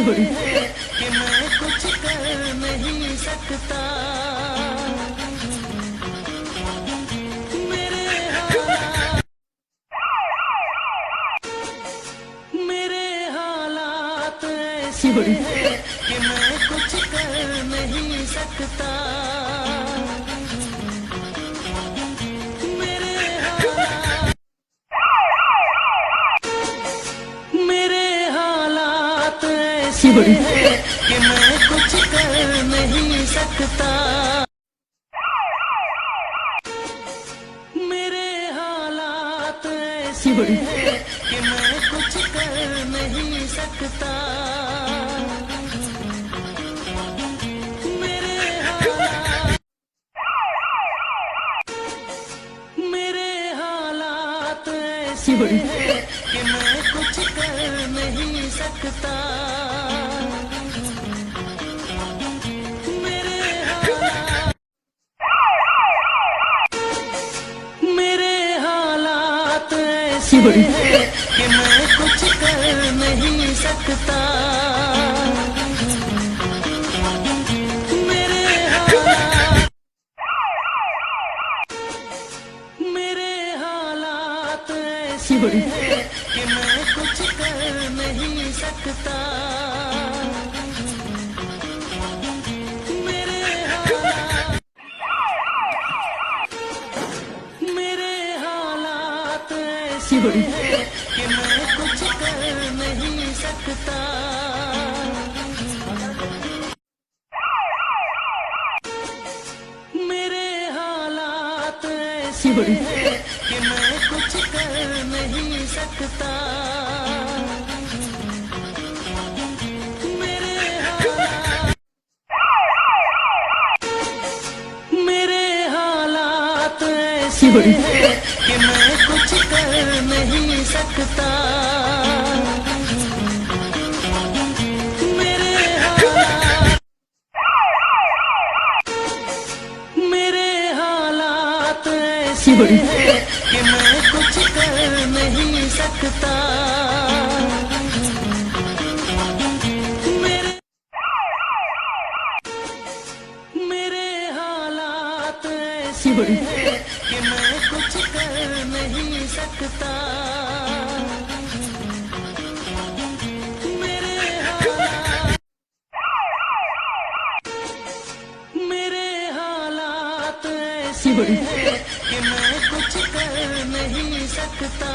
कि मैं कुछ कर नहीं सकता। मेरे हालात ऐसे हैं कि मैं कुछ कर नहीं सकता। मेरे हालात ऐसे हैं कि मैं कुछ कर नहीं सकता। मेरे हालात ऐसे हैं कि मैं कुछ कर नहीं सकता। मेरे हालात ऐसे हैं कि मैं कुछ कर नहीं सकता। मेरे हालात ऐसे हैं कि मैं कुछ कर नहीं सकता। मेरे हालात ऐसे हैं कि मैं कुछ कर नहीं सकता। मेरे हालात ऐसे हैं कि मैं कुछ कर नहीं सकता। मेरे हालात ऐसे हैं कि मैं कुछ कर नहीं सकता। मेरे हालात ऐसे हैं कि मैं कुछ कर नहीं सकता। मेरे हालात ऐसे हैं कि मैं कुछ कर नहीं सकता। मेरे हालात ऐसे हैं कि मैं कुछ कर नहीं सकता। मेरे हालात ऐसे हैं कि मैं कुछ कर नहीं सकता।